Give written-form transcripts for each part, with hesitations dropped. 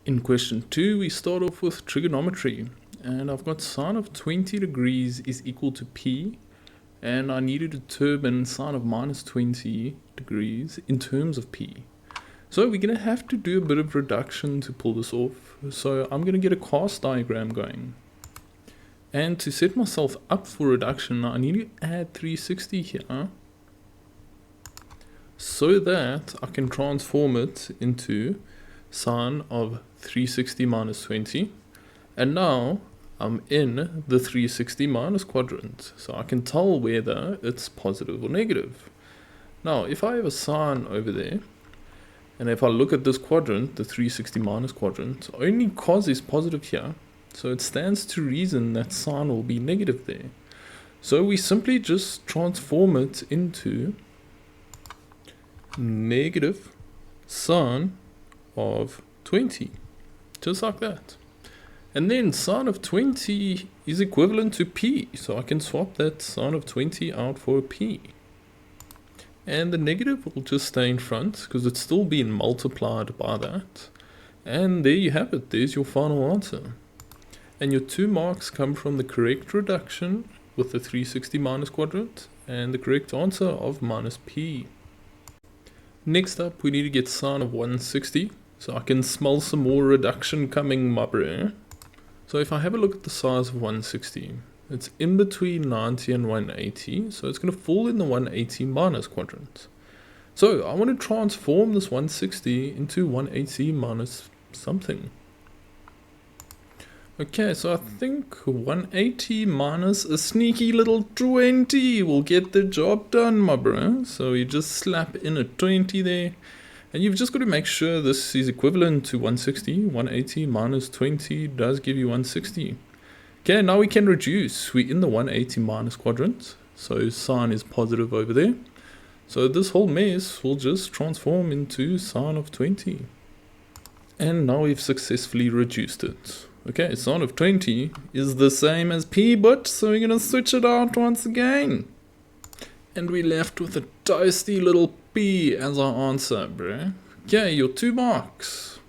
In question 2, we start off with trigonometry, and I've got sine of 20 degrees is equal to p, and I need to determine sine of minus 20 degrees in terms of p. So we're going to have to do a bit of reduction to pull this off. So I'm going to get a cast diagram going. And to set myself up for reduction, I need to add 360 here, so that I can transform it into sine of 360 minus 20, and now I'm in the 360 minus quadrant, so I can tell whether it's positive or negative. Now if I have a sine over there, and if I look at this quadrant, the 360 minus quadrant, only cos is positive here, so it stands to reason that sine will be negative there. So we simply just transform it into negative sine of 20, just like that. And then sine of 20 is equivalent to p, so I can swap that sine of 20 out for a p. And the negative will just stay in front because it's still being multiplied by that. And there you have it, there's your final answer. And your 2 marks come from the correct reduction with the 360 minus quadrant and the correct answer of minus p. Next up, we need to get sine of 160, so I can smell some more reduction coming, my bro. So if I have a look at the size of 160, it's in between 90 and 180, so it's going to fall in the 180 minus quadrant. So I want to transform this 160 into 180 minus something. Okay, so I think 180 minus a sneaky little 20 will get the job done, my bro. So you just slap in a 20 there, and you've just got to make sure this is equivalent to 160. 180 minus 20 does give you 160. Okay, now we can reduce. We're in the 180 minus quadrant, so sine is positive over there. So this whole mess will just transform into sine of 20. And now we've successfully reduced it. Okay, sine of 20 is the same as p, but so we're going to switch it out once again. And we're left with a toasty little p as our answer, bro. Okay, your 2 marks,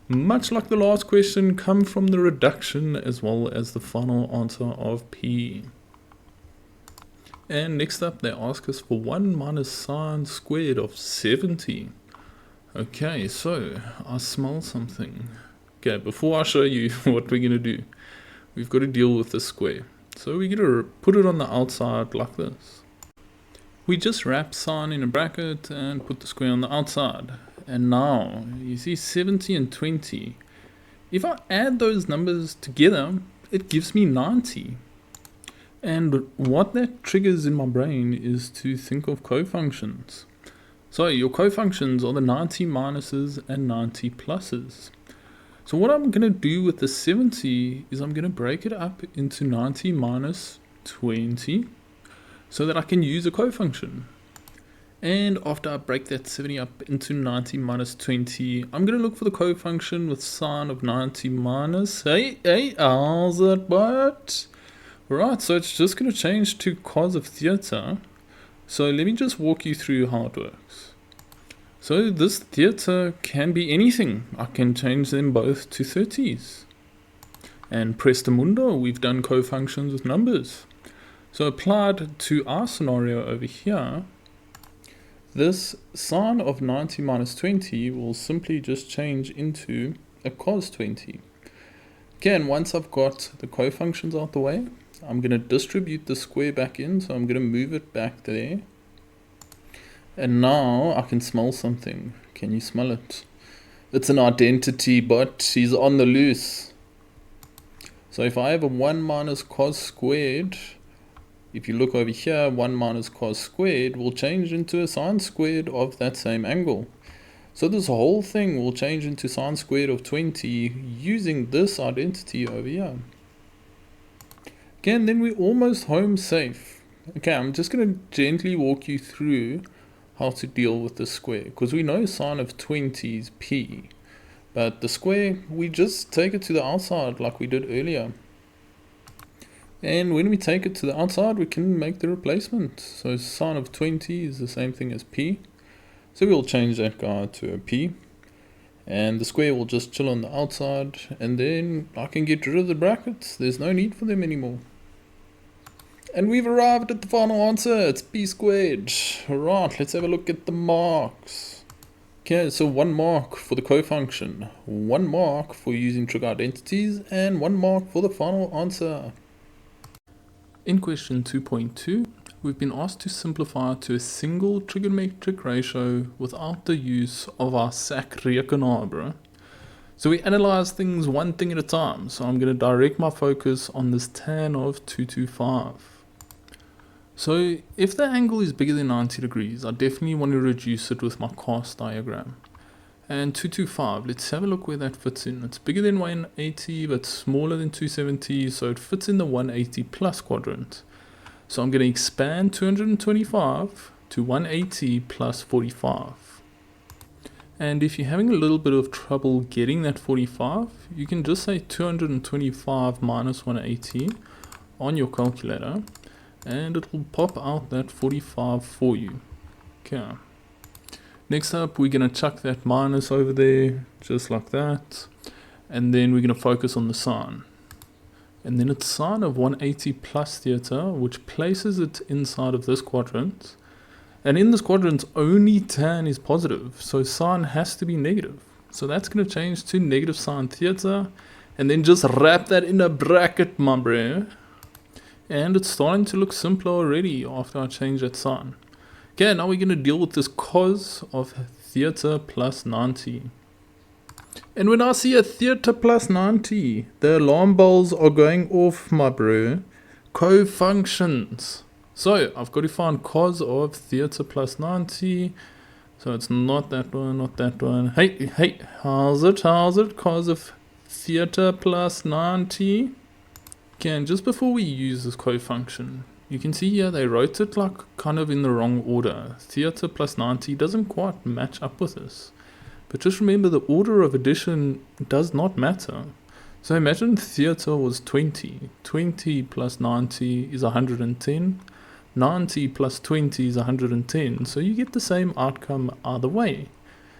much like the last question, come from the reduction as well as the final answer of p. And next up, they ask us for 1 minus sine squared of 70. Okay, so I smell something. Okay, before I show you what we're going to do, we've got to deal with this square. So we're going to put it on the outside like this. We just wrap sine in a bracket and put the square on the outside. And now, you see 70 and 20. If I add those numbers together, it gives me 90. And what that triggers in my brain is to think of cofunctions. So your cofunctions are the 90 minuses and 90 pluses. So what I'm going to do with the 70 is I'm going to break it up into 90 minus 20 so that I can use a cofunction. And after I break that 70 up into 90 minus 20, I'm going to look for the cofunction with sine of 90 minus. Hey, how's that, but? Right, so it's just going to change to cos of theta. So let me just walk you through how it works. So this theta can be anything. I can change them both to 30s. And presto mundo, we've done cofunctions with numbers. So applied to our scenario over here, this sine of 90 minus 20 will simply just change into a cos 20. Again, once I've got the cofunctions out the way, I'm going to distribute the square back in, so I'm going to move it back there. And now I can smell something. Can you smell it? It's an identity, but she's on the loose. So if I have a 1 minus cos squared, if you look over here, 1 minus cos squared will change into a sine squared of that same angle. So this whole thing will change into sine squared of 20 using this identity over here. Again, then we're almost home safe. Okay, I'm just going to gently walk you through how to deal with the square, because we know sine of 20 is p, but the square, we just take it to the outside like we did earlier. And when we take it to the outside, we can make the replacement. So sine of 20 is the same thing as p, so we'll change that guy to a p. and the square will just chill on the outside, and then I can get rid of the brackets. There's no need for them anymore. And we've arrived at the final answer. It's b squared. Alright, let's have a look at the marks. Okay, so 1 mark for the cofunction, 1 mark for using trig identities, and 1 mark for the final answer. In question 2.2, we've been asked to simplify to a single trigonometric ratio without the use of our sakrekenaar. So we analyze things one thing at a time. So I'm going to direct my focus on this tan of 225. So if the angle is bigger than 90 degrees, I definitely want to reduce it with my cast diagram. And 225, let's have a look where that fits in. It's bigger than 180, but smaller than 270, so it fits in the 180 plus quadrant. So I'm going to expand 225 to 180 plus 45. And if you're having a little bit of trouble getting that 45, you can just say 225 minus 180 on your calculator, and it will pop out that 45 for you. Okay. Next up, we're going to chuck that minus over there, just like that. And then we're going to focus on the sine. And then it's sine of 180 plus theta, which places it inside of this quadrant. And in this quadrant, only tan is positive, so sine has to be negative. So that's going to change to negative sine theta, and then just wrap that in a bracket, my bro. And it's starting to look simpler already after I change that sign. Okay, now we're going to deal with this cos of theta plus 90. And when I see a theta plus 90, the alarm bells are going off, my bro. Cofunctions. So I've got to find cos of theta plus 90. So it's not that one, not that one. Hey, how's it? Cos of theta plus 90. Okay, and just before we use this cofunction, you can see here they wrote it like kind of in the wrong order. Theta plus 90 doesn't quite match up with this. But just remember the order of addition does not matter. So imagine theta was 20. 20 plus 90 is 110. 90 plus 20 is 110. So you get the same outcome either way.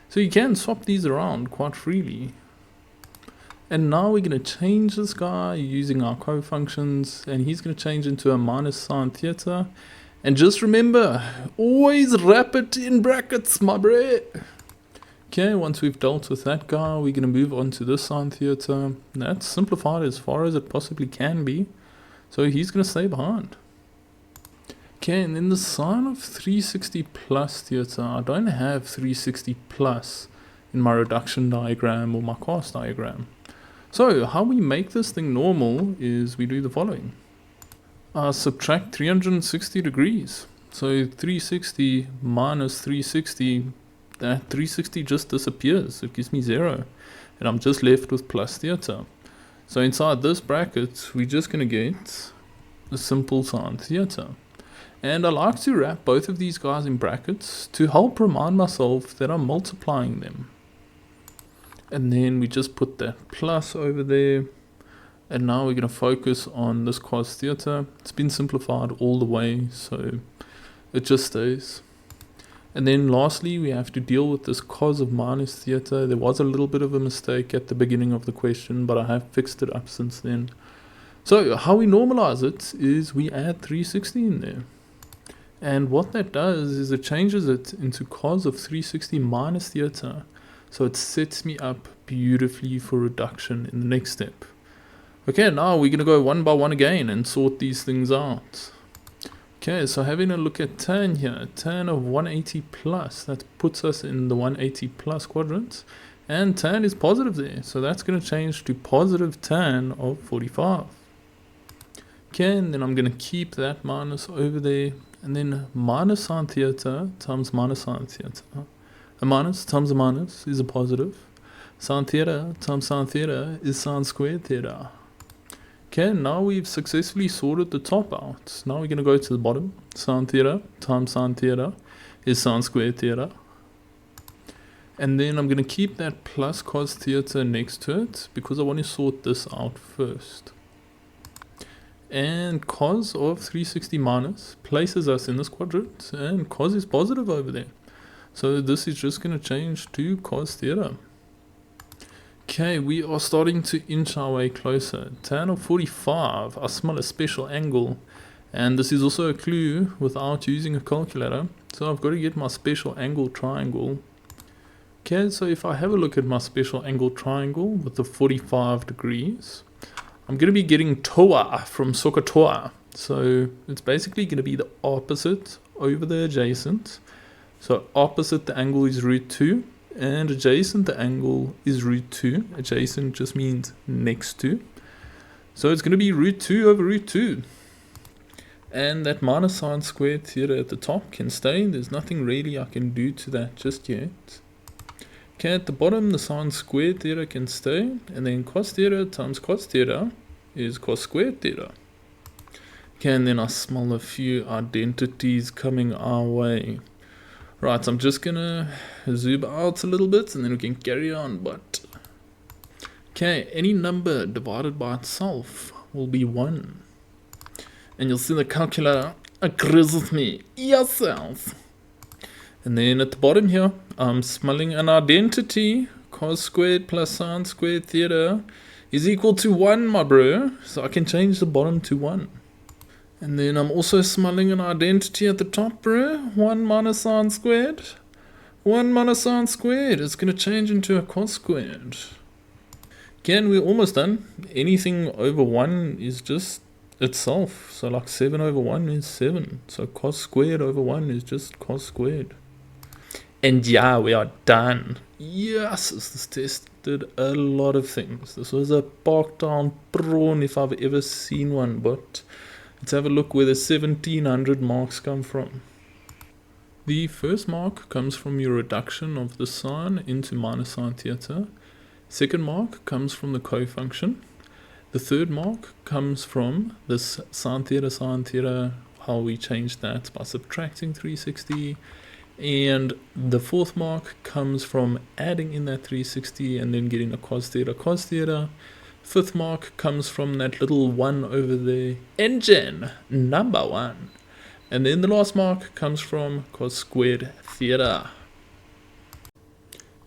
So you can swap these around quite freely. And now we're going to change this guy using our cofunctions, and he's going to change into a minus sine theta. And just remember, always wrap it in brackets, my bro. Okay, once we've dealt with that guy, we're going to move on to this sine theta. That's simplified as far as it possibly can be. So he's going to stay behind. Okay, and then the sine of 360 plus theta, I don't have 360 plus in my reduction diagram or my cast diagram. So how we make this thing normal is we do the following. Subtract 360 degrees. So 360 minus 360, that 360 just disappears. It gives me 0. And I'm just left with plus theta. So inside this bracket, we're just going to get a simple sine theta. And I like to wrap both of these guys in brackets to help remind myself that I'm multiplying them. And then we just put that plus over there. And now we're going to focus on this cos theta. It's been simplified all the way, so it just stays. And then lastly, we have to deal with this cos of minus theta. There was a little bit of a mistake at the beginning of the question, but I have fixed it up since then. So how we normalize it is we add 360 in there. And what that does is it changes it into cos of 360 minus theta. So it sets me up beautifully for reduction in the next step. Okay, now we're going to go one by one again and sort these things out. Okay, so having a look at tan here, tan of 180 plus, that puts us in the 180 plus quadrant. And tan is positive there, so that's going to change to positive tan of 45. Okay, and then I'm going to keep that minus over there. And then minus sine theta times minus sine theta. A minus times a minus is a positive. Sine theta times sine theta is sine squared theta. Okay, now we've successfully sorted the top out. Now we're going to go to the bottom. Sine theta times sine theta is sine squared theta. And then I'm going to keep that plus cos theta next to it because I want to sort this out first. And cos of 360 minus places us in this quadrant, and cos is positive over there. So this is just going to change to cos theta. Okay, we are starting to inch our way closer. Tan of 45, I smell a special angle. And this is also a clue without using a calculator. So I've got to get my special angle triangle. Okay, so if I have a look at my special angle triangle with the 45 degrees, I'm going to be getting toa from Sokotoa. So it's basically going to be the opposite over the adjacent. So opposite the angle is root 2. And adjacent the angle is root 2. Adjacent just means next to. So it's going to be root 2 over root 2. And that minus sine squared theta at the top can stay. There's nothing really I can do to that just yet. Okay, at the bottom the sine squared theta can stay. And then cos theta times cos theta is cos squared theta. Okay, and then I smell a few identities coming our way. Right, so I'm just gonna zoom out a little bit and then we can carry on, but... Okay, any number divided by itself will be 1. And you'll see the calculator agrees with me. Yourself. And then at the bottom here, I'm smelling an identity. Cos squared plus sine squared theta is equal to 1, my bro. So I can change the bottom to 1. And then I'm also smelling an identity at the top, bro. 1 minus sine squared. 1 minus sine squared. It's going to change into a cos squared. Again, we're almost done. Anything over 1 is just itself. So like 7 over 1 is 7. So cos squared over 1 is just cos squared. And yeah, we are done. Yes, this test did a lot of things. This was a park down prawn if I've ever seen one, but... let's have a look where the 1700 marks come from. The first mark comes from your reduction of the sine into minus sine theta. Second mark comes from the cofunction. The third mark comes from this sine theta, how we changed that by subtracting 360. And the fourth mark comes from adding in that 360 and then getting a cos theta. Fifth mark comes from that little 1 over there. Engine number 1. And then the last mark comes from cos squared theta.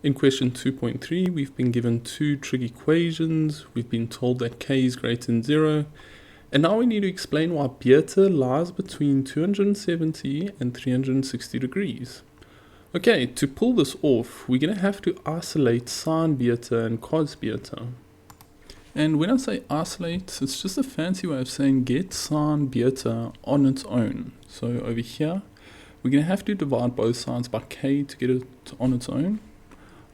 In question 2.3, we've been given two trig equations. We've been told that k is greater than 0. And now we need to explain why beta lies between 270 and 360 degrees. Okay, to pull this off, we're going to have to isolate sine beta and cos beta. And when I say isolate, it's just a fancy way of saying get sine beta on its own. So over here, we're going to have to divide both sides by k to get it on its own.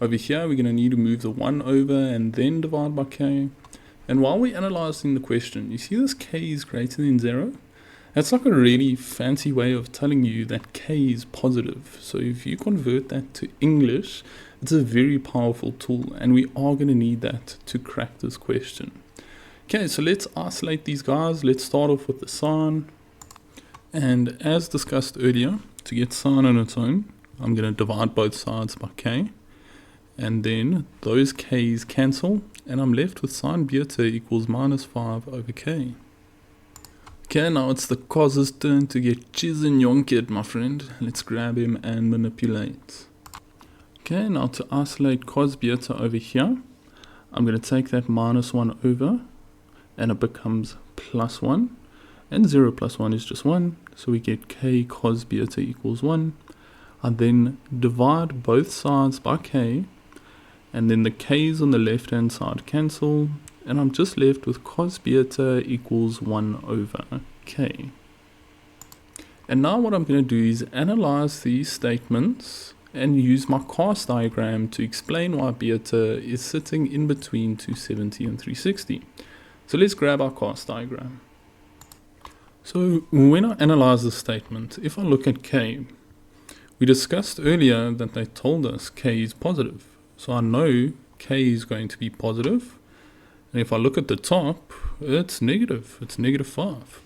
Over here, we're going to need to move the 1 over and then divide by k. And while we're analyzing the question, you see this k is greater than 0? That's like a really fancy way of telling you that k is positive. So if you convert that to English, it's a very powerful tool, and we are going to need that to crack this question. Okay, so let's isolate these guys. Let's start off with the sine. And as discussed earlier, to get sine on its own, I'm going to divide both sides by k. And then those k's cancel, and I'm left with sine beta equals minus 5 over k. Okay, now it's the cos's turn to get chisenyonket, my friend. Let's grab him and manipulate. Okay, now to isolate cos beta over here, I'm going to take that minus 1 over, and it becomes plus 1. And 0 plus 1 is just 1, so we get k cos beta equals 1. I then divide both sides by k, and then the k's on the left hand side cancel, and I'm just left with cos beta equals 1 over k. And now what I'm going to do is analyze these statements and use my cast diagram to explain why beta is sitting in between 270 and 360. So let's grab our cast diagram. So when I analyze this statement, if I look at k, we discussed earlier that they told us k is positive. So I know k is going to be positive. And if I look at the top, it's negative. It's negative 5.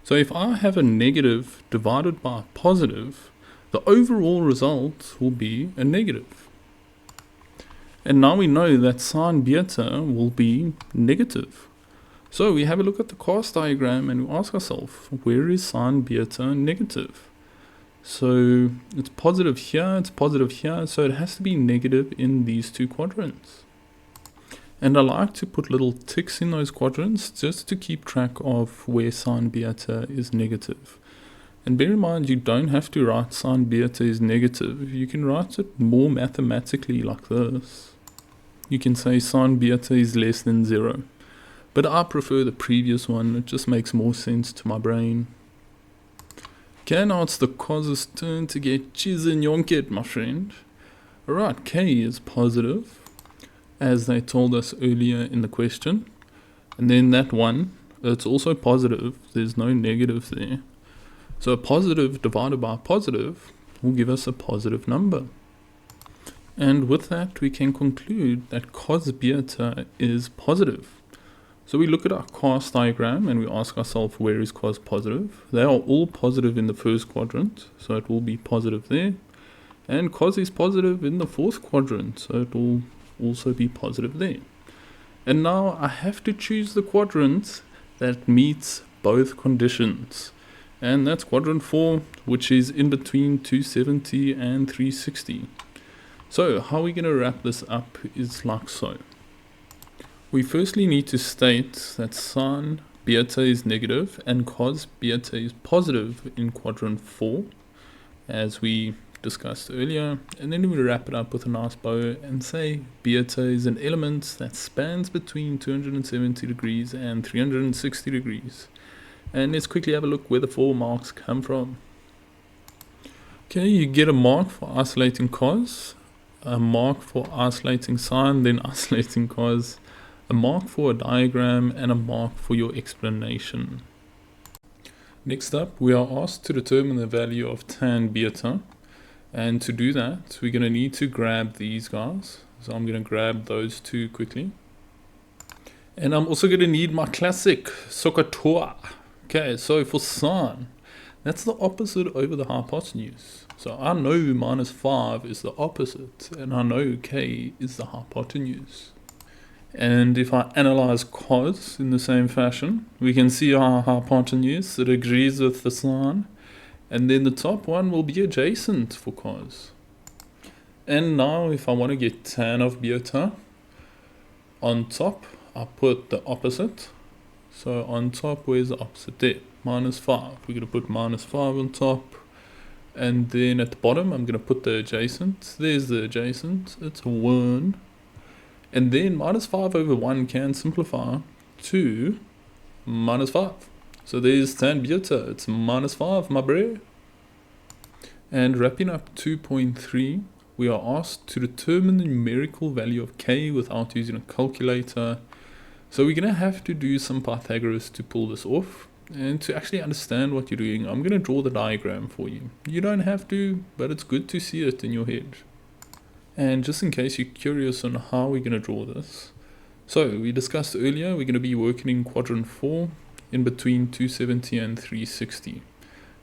So if I have a negative divided by a positive, the overall result will be a negative. And now we know that sine beta will be negative. So we have a look at the cast diagram and we ask ourselves, where is sine beta negative? So it's positive here, so it has to be negative in these two quadrants. And I like to put little ticks in those quadrants just to keep track of where sine beta is negative. And bear in mind, you don't have to write sine beta is negative. You can write it more mathematically like this. You can say sine beta is less than 0. But I prefer the previous one, it just makes more sense to my brain. Okay, now it's the cos's turn to get chisenyonket, my friend. Alright, k is positive, as they told us earlier in the question. And then that one, it's also positive, there's no negative there. So a positive divided by a positive will give us a positive number. And with that, we can conclude that cos beta is positive. So we look at our cos diagram and we ask ourselves, where is cos positive? They are all positive in the first quadrant, so it will be positive there. And cos is positive in the fourth quadrant, so it will also be positive there. And now I have to choose the quadrant that meets both conditions. And that's quadrant 4, which is in between 270 and 360. So how we're going to wrap this up is like so. We firstly need to state that sine beta is negative and cos beta is positive in quadrant 4, as we discussed earlier. And then we wrap it up with a nice bow and say beta is an element that spans between 270 degrees and 360 degrees. And let's quickly have a look where the 4 marks come from. Okay, you get a mark for isolating cos, a mark for isolating sine, then isolating cos, a mark for a diagram, and a mark for your explanation. Next up, we are asked to determine the value of tan beta. And to do that, we're going to need to grab these guys. So I'm going to grab those two quickly. And I'm also going to need my classic SOHCAHTOA. Okay, so for sine, that's the opposite over the hypotenuse. So I know minus 5 is the opposite, and I know k is the hypotenuse. And if I analyze cos in the same fashion, we can see our hypotenuse, it agrees with the sine, and then the top one will be adjacent for cos. And now if I want to get tan of beta, on top I put the opposite. So on top, where's the opposite there? Minus 5. We're going to put minus 5 on top. And then at the bottom, I'm going to put the adjacent. There's the adjacent. It's 1. And then minus 5 over 1 can simplify to minus 5. So there's tan beta. It's minus 5, my bro. And wrapping up 2.3, we are asked to determine the numerical value of k without using a calculator. So we're going to have to do some Pythagoras to pull this off. And to actually understand what you're doing, I'm going to draw the diagram for you. You don't have to, but it's good to see it in your head. And just in case you're curious on how we're going to draw this. So we discussed earlier, we're going to be working in quadrant 4 in between 270 and 360.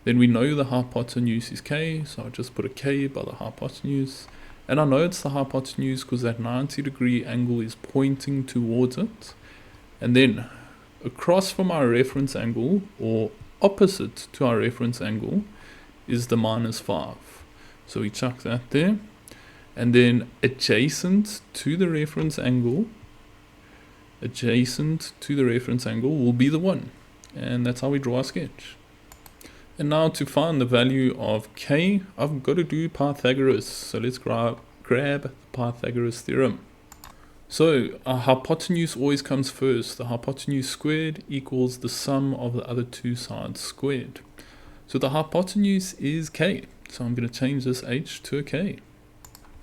Then we know the hypotenuse is k, so I'll just put a k by the hypotenuse. And I know it's the hypotenuse because that 90-degree angle is pointing towards it. And then across from our reference angle, or opposite to our reference angle, is the minus 5. So we chuck that there. And then adjacent to the reference angle will be the 1. And that's how we draw our sketch. And now to find the value of k, I've got to do Pythagoras. So let's grab the Pythagoras theorem. So our hypotenuse always comes first. The hypotenuse squared equals the sum of the other two sides squared. So the hypotenuse is k. So I'm going to change this h to a k.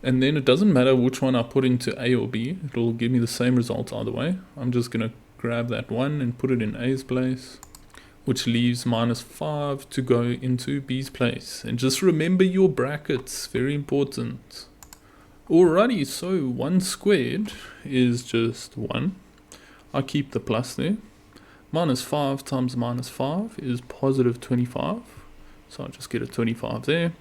And then it doesn't matter which one I put into a or b. It will give me the same result either way. I'm just going to grab that 1 and put it in a's place, which leaves minus 5 to go into b's place. And just remember your brackets, very important. Alrighty, so 1 squared is just 1. I keep the plus there. Minus 5 times minus 5 is positive 25. So I'll just get a 25 there.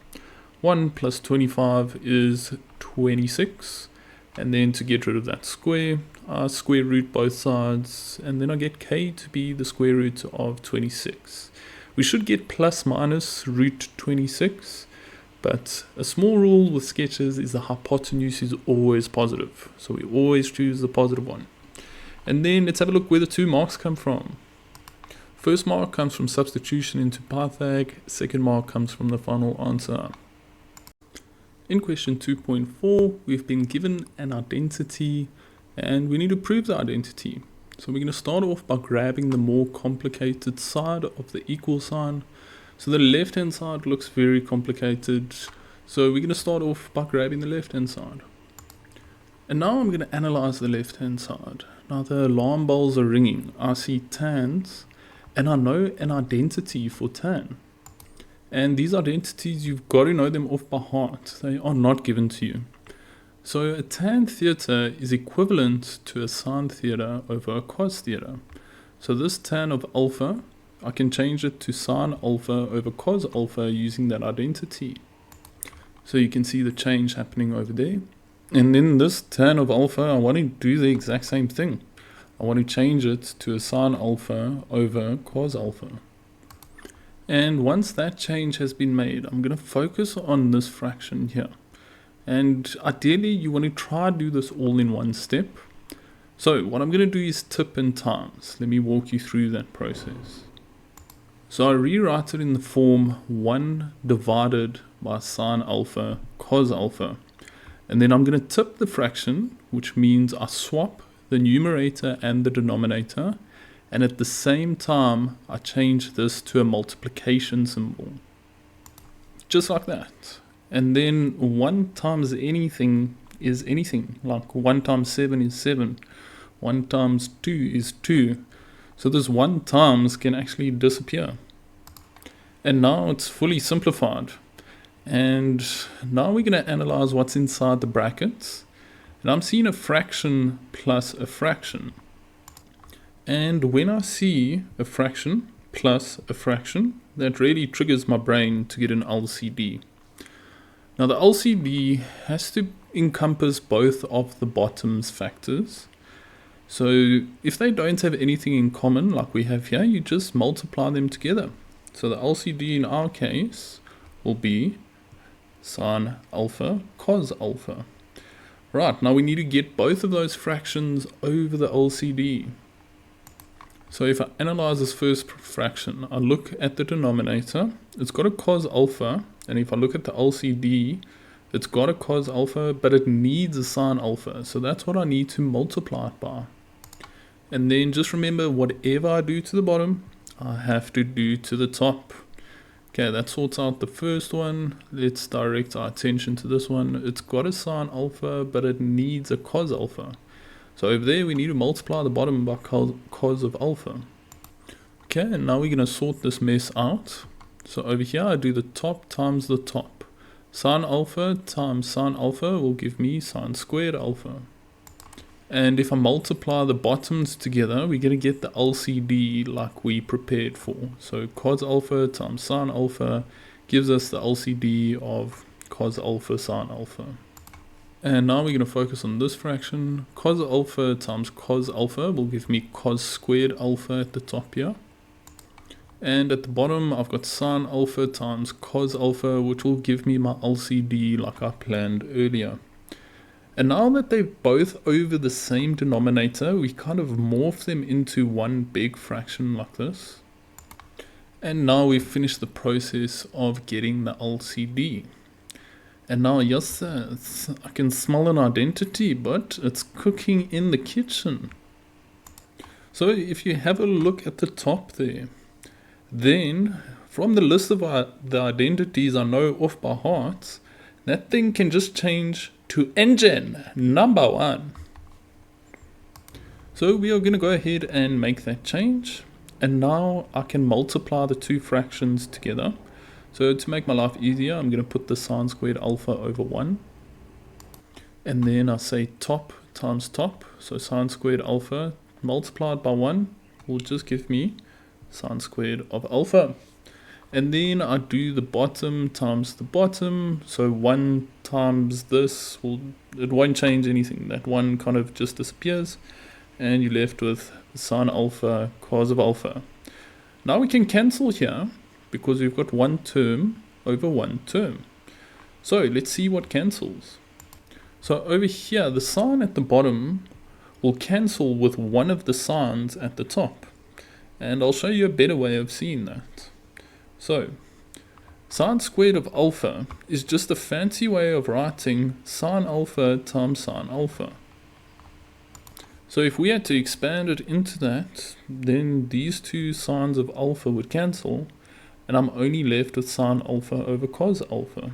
1 plus 25 is 26. And then to get rid of that square, I square root both sides. And then I get k to be the square root of 26. We should get plus minus root 26. But a small rule with sketches is the hypotenuse is always positive. So we always choose the positive one. And then let's have a look where the 2 marks come from. First mark comes from substitution into Pythag, second mark comes from the final answer. In question 2.4, we've been given an identity and we need to prove the identity. So we're going to start off by grabbing the more complicated side of the equal sign. So the left hand side looks very complicated, so we're going to start off by grabbing the left hand side. And now I'm going to analyze the left hand side. Now the alarm bells are ringing. I see tans and I know an identity for tan. And these identities, you've got to know them off by heart. They are not given to you. So a tan theta is equivalent to a sine theta over a cos theta. So this tan of alpha, I can change it to sine alpha over cos alpha using that identity. So you can see the change happening over there. And then this tan of alpha, I want to do the exact same thing. I want to change it to a sine alpha over cos alpha. And once that change has been made, I'm going to focus on this fraction here. And ideally, you want to try to do this all in one step. So what I'm going to do is tip and times. Let me walk you through that process. So I rewrite it in the form 1 divided by sine alpha cos alpha. And then I'm going to tip the fraction, which means I swap the numerator and the denominator. And at the same time, I change this to a multiplication symbol. Just like that. And then 1 times anything is anything. Like 1 times 7 is 7. 1 times 2 is 2. So this 1 times can actually disappear. And now it's fully simplified. And now we're going to analyze what's inside the brackets. And I'm seeing a fraction plus a fraction. And when I see a fraction plus a fraction, that really triggers my brain to get an LCD. Now the LCD has to encompass both of the bottom's factors. So if they don't have anything in common like we have here, you just multiply them together. So the LCD in our case will be sine alpha cos alpha. Right, now we need to get both of those fractions over the LCD. So if I analyze this first fraction, I look at the denominator, it's got a cos alpha, and if I look at the LCD, it's got a cos alpha, but it needs a sine alpha, so that's what I need to multiply it by. And then just remember, whatever I do to the bottom, I have to do to the top. Okay, that sorts out the first one. Let's direct our attention to this one. It's got a sine alpha, but it needs a cos alpha. So over there, we need to multiply the bottom by cos of alpha. Okay, and now we're going to sort this mess out. So over here, I do the top times the top. Sine alpha times sine alpha will give me sine squared alpha. And if I multiply the bottoms together, we're going to get the LCD like we prepared for. So cos alpha times sine alpha gives us the LCD of cos alpha sine alpha. And now we're going to focus on this fraction. Cos alpha times cos alpha will give me cos squared alpha at the top here. And at the bottom, I've got sine alpha times cos alpha, which will give me my LCD like I planned earlier. And now that they're both over the same denominator, we kind of morph them into one big fraction like this. And now we've finished the process of getting the LCD. And now, yes, I can smell an identity, but it's cooking in the kitchen. So if you have a look at the top there, then from the list of the identities I know off by heart, that thing can just change to engine number 1. So we are going to go ahead and make that change. And now I can multiply the two fractions together. So to make my life easier, I'm going to put the sine squared alpha over 1. And then I say top times top. So sine squared alpha multiplied by 1 will just give me sine squared of alpha. And then I do the bottom times the bottom. So 1 times this, it won't change anything. That 1 kind of just disappears. And you're left with sine alpha cos of alpha. Now we can cancel here because we've got 1 term over 1 term. So let's see what cancels. So over here, the sign at the bottom will cancel with one of the signs at the top. And I'll show you a better way of seeing that. So, sine squared of alpha is just a fancy way of writing sine alpha times sine alpha. So if we had to expand it into that, then these two sines of alpha would cancel, and I'm only left with sine alpha over cos alpha.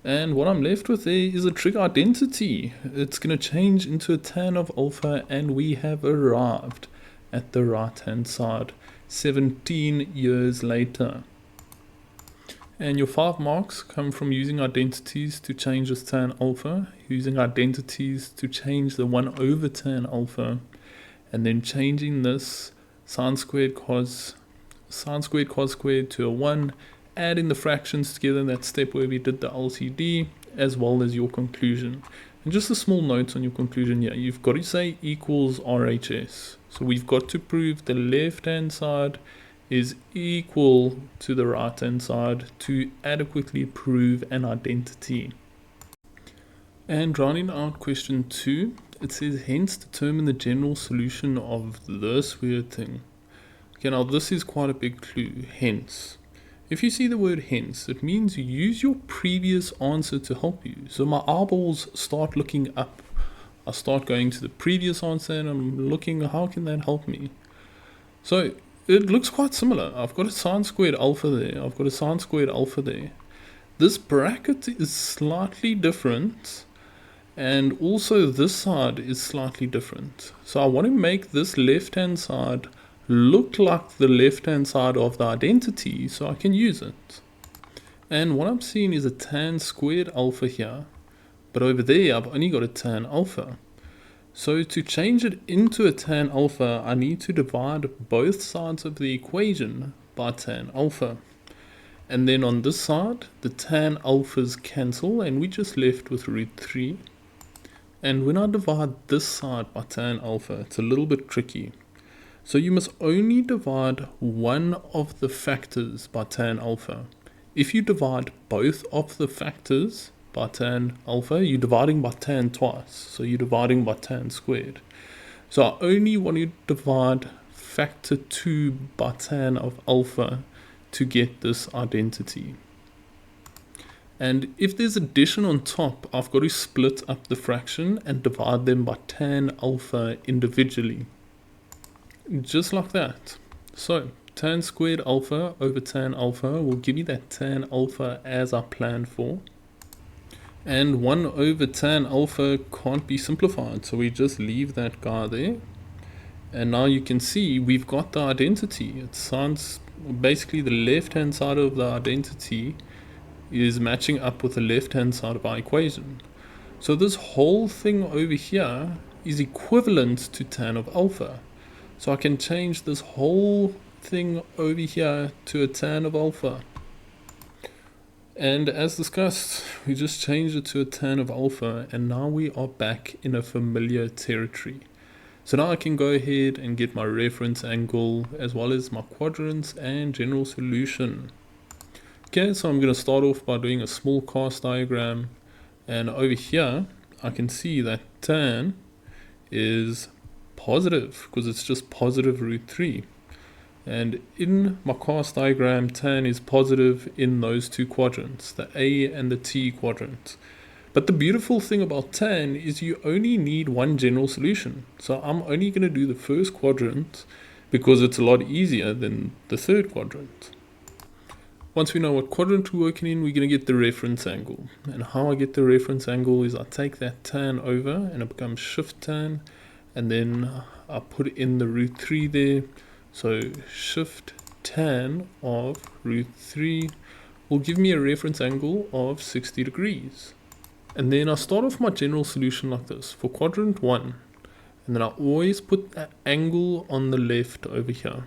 And what I'm left with there is a trig identity. It's going to change into a tan of alpha, and we have arrived at the right hand side 17 years later. And your 5 marks come from using identities to change this tan alpha, using identities to change the 1 over tan alpha, and then changing this sine squared cos squared to a 1, adding the fractions together, that step where we did the LCD, as well as your conclusion. And just a small note on your conclusion here, you've got to say equals RHS. So we've got to prove the left hand side is equal to the right hand side to adequately prove an identity. And rounding out question 2, it says hence determine the general solution of this weird thing. Okay, now this is quite a big clue, hence. If you see the word hence, it means you use your previous answer to help you. So my eyeballs start looking up. I start going to the previous answer and I'm looking, how can that help me? So it looks quite similar. I've got a sine squared alpha there. I've got a sine squared alpha there. This bracket is slightly different. And also this side is slightly different. So I want to make this left hand side look like the left hand side of the identity so I can use it. And what I'm seeing is a tan squared alpha here, but over there I've only got a tan alpha. So to change it into a tan alpha, I need to divide both sides of the equation by tan alpha. And then on this side, the tan alphas cancel and we just left with root 3. And when I divide this side by tan alpha, it's a little bit tricky. So you must only divide one of the factors by tan alpha. If you divide both of the factors by tan alpha, you're dividing by tan twice. So you're dividing by tan squared. So I only want to divide factor 2 by tan of alpha to get this identity. And if there's addition on top, I've got to split up the fraction and divide them by tan alpha individually. Just like that. So tan squared alpha over tan alpha will give me that tan alpha as I planned for. And 1 over tan alpha can't be simplified, so we just leave that guy there. And now you can see we've got the identity. It sounds basically the left hand side of the identity is matching up with the left hand side of our equation. So this whole thing over here is equivalent to tan of alpha. So I can change this whole thing over here to a tan of alpha. And as discussed, we just changed it to a tan of alpha, and now we are back in a familiar territory. So now I can go ahead and get my reference angle as well as my quadrants and general solution. Okay, so I'm going to start off by doing a small cast diagram, and over here I can see that tan is positive because it's just positive root 3. And in my cast diagram, tan is positive in those two quadrants, the A and the T quadrant. But the beautiful thing about tan is you only need one general solution. So I'm only going to do the first quadrant because it's a lot easier than the third quadrant. Once we know what quadrant we're working in, we're going to get the reference angle. And how I get the reference angle is I take that tan over and it becomes shift tan. And then I put in the root 3 there. So shift tan of root 3 will give me a reference angle of 60 degrees. And then I start off my general solution like this for quadrant 1. And then I always put an angle on the left over here.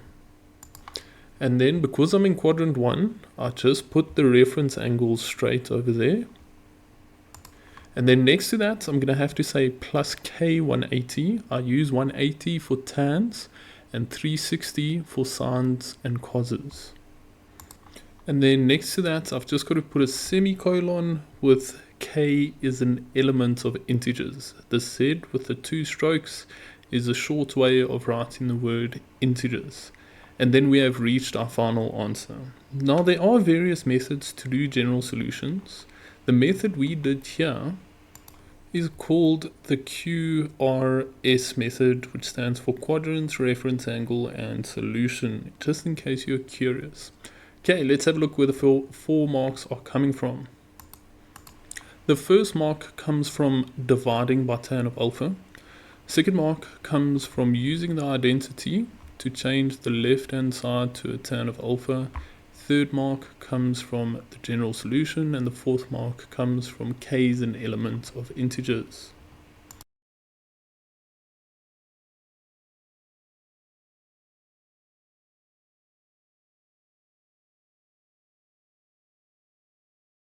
And then because I'm in quadrant 1, I just put the reference angle straight over there. And then next to that, I'm going to have to say plus K180. I use 180 for tans and 360 for sines and coses. And then next to that, I've just got to put a semicolon with k is an element of integers. The Z with the 2 strokes is a short way of writing the word integers. And then we have reached our final answer. Now there are various methods to do general solutions. The method we did here is called the QRS method, which stands for quadrant, reference angle, and solution, just in case you're curious. Okay, let's have a look where the 4 marks are coming from. The first mark comes from dividing by tan of alpha. Second mark comes from using the identity to change the left hand side to a tan of alpha. Third mark comes from the general solution, and the fourth mark comes from k is an element of integers.